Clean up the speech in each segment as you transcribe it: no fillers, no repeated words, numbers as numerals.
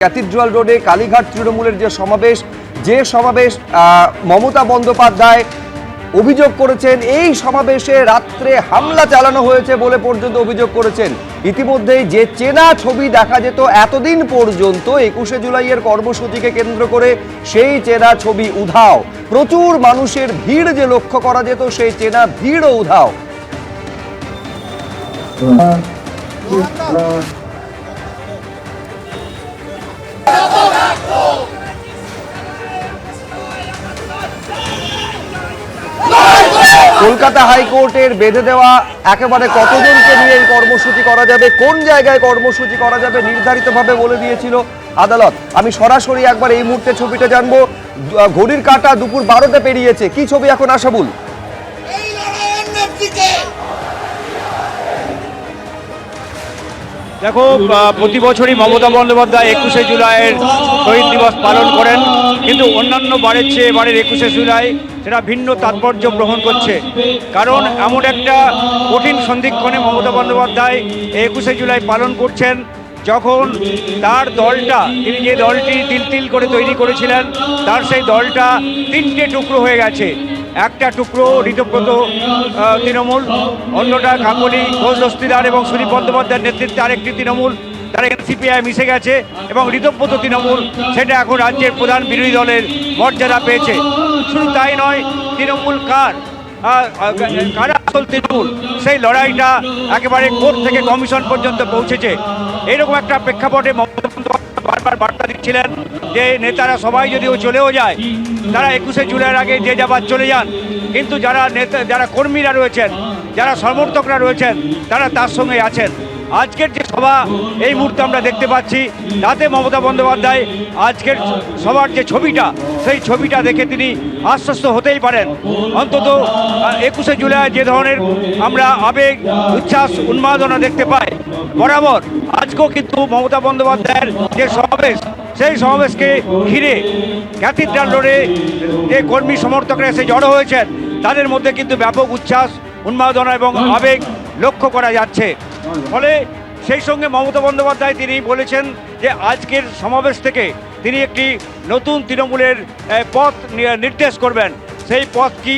Cathedral রোডে কালীঘাট তৃণমূলের যে সমাবেশ মমতা বন্দ্যোপাধ্যায় অভিযোগ করেছেন এই সমাবেশে রাত্রে হামলা চালানো হয়েছে বলে পর্যন্ত অভিযোগ করেছেন। ইতিমধ্যেই যে চেনা ছবি দেখা যেত এতদিন পর্যন্ত ২১শে জুলাইয়ের কর্মসূচিকে কেন্দ্র করে সেই চেনা ছবি উধাও। প্রচুর মানুষের ভিড় যে লক্ষ্য করা যেত সেই চেনা ভিড়ও উধাও। কলকাতা হাইকোর্টের বেঁধে দেওয়া একেবারে কতজনকে নিয়ে এই কর্মসূচি করা যাবে, কোন জায়গায় কর্মসূচি করা যাবে নির্ধারিতভাবে বলে দিয়েছিল আদালত। আমি সরাসরি একবার এই মুহূর্তে ছবিটা জানবো। ঘড়ির কাঁটা দুপুর 12টা পেরিয়েছে, কি ছবি এখন আশাবুল? দেখো, প্রতি বছরই মমতা বন্দ্যোপাধ্যায় ২১শে জুলাইয়ের শহীদ দিবস পালন করেন, কিন্তু অন্যান্য বারের চেয়ে এবারের ২১শে জুলাই সেটা ভিন্ন তাৎপর্য গ্রহণ করছে। কারণ এমন একটা কঠিন সন্ধিক্ষণে মমতা বন্দ্যোপাধ্যায় ২১শে জুলাই পালন করছেন যখন তার দলটা, তিনি যে দলটি তিল তিল করে তৈরি করেছিলেন, তার সেই দলটা তিনটে টুকরো হয়ে গেছে। একটা টুকরো ঋতব্রত তৃণমূল, অন্যটা কাকলি ঘোষ দস্তিদার এবং সুদীপ বন্দ্যোপাধ্যায়ের নেতৃত্বে আরেকটি তৃণমূল, তারা সিপিআই মিশে গেছে এবং ঋতব্রত তৃণমূল সেটা এখন রাজ্যের প্রধান বিরোধী দলের মর্যাদা পেয়েছে। শুধু তাই নয়, তৃণমূল কারা আসল তৃণমূল সেই লড়াইটা একেবারে কোর্ট থেকে কমিশন পর্যন্ত পৌঁছেছে। এইরকম একটা প্রেক্ষাপটে মমতা বন্দ্যোপাধ্যায় বারবার বার্তা দিচ্ছিলেন যে নেতারা সবাই যদিও চলেও যায়, তারা ২১শে জুলাইয়ের আগে যে যাবার চলে যান, কিন্তু যারা কর্মীরা রয়েছেন, যারা সমর্থকরা রয়েছেন, তারা তার সঙ্গে আছেন। আজকের যে সভা এই মুহূর্তে আমরা দেখতে পাচ্ছি, তাতে মমতা বন্দ্যোপাধ্যায় আজকের সভার যে ছবিটা, সেই ছবিটা দেখে তিনি আশ্বস্ত হতেই পারেন। অন্তত ২১শে জুলাই যে ধরনের আমরা আবেগ, উচ্ছ্বাস, উন্মাদনা দেখতে পাই বরাবর, আজকেও কিন্তু মমতা বন্দ্যোপাধ্যায়ের যে সমাবেশ, সেই সমাবেশকে ঘিরে ক্যাথিড্রাল রোডে যে কর্মী সমর্থকরা এসে জড়ো হয়েছেন, তাদের মধ্যে কিন্তু ব্যাপক উচ্ছ্বাস, উন্মাদনা এবং আবেগ লক্ষ্য করা যাচ্ছে। ফলে সেই সঙ্গে মমতা বন্দ্যোপাধ্যায় তিনি বলেছেন যে আজকের সমাবেশ থেকে তিনি একটি নতুন তৃণমূলের পথ নির্দেশ করবেন। সেই পথ কি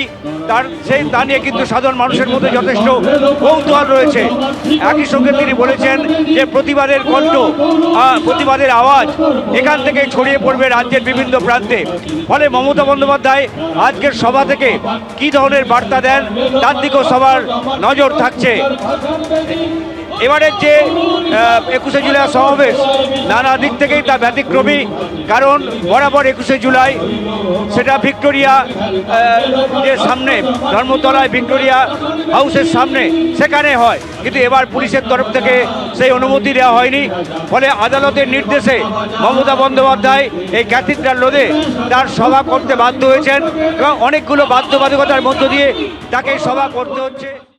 তা নিয়ে কিন্তু সাধারণ মানুষের মধ্যে যথেষ্ট কৌতূহল রয়েছে। একই সঙ্গে তিনি বলেছেন যে প্রতিবাদের কণ্ঠ, প্রতিবাদের আওয়াজ এখান থেকে ছড়িয়ে পড়বে রাজ্যের বিভিন্ন প্রান্তে। ফলে মমতা বন্দ্যোপাধ্যায় আজকের সভা থেকে কী ধরনের বার্তা দেন তার দিকেও সবার নজর থাকছে। এবারের যে ২১শে জুলাই সমাবেশ নানা দিক থেকেই তা ব্যতিক্রমী, কারণ বরাবর ২১শে জুলাই সেটা ভিক্টোরিয়া যে সামনে ধর্মতলায় ভিক্টোরিয়া হাউসের সামনে সেখানে হয়, কিন্তু এবার পুলিশের তরফ থেকে সেই অনুমতি দেওয়া হয়নি। ফলে আদালতের নির্দেশে মমতা বন্দ্যোপাধ্যায় এই ক্যাথিড্রাল রোডে তার সভা করতে বাধ্য হয়েছেন এবং অনেকগুলো বাধ্যবাধকতার মধ্য দিয়ে তাকে সভা করতে হচ্ছে।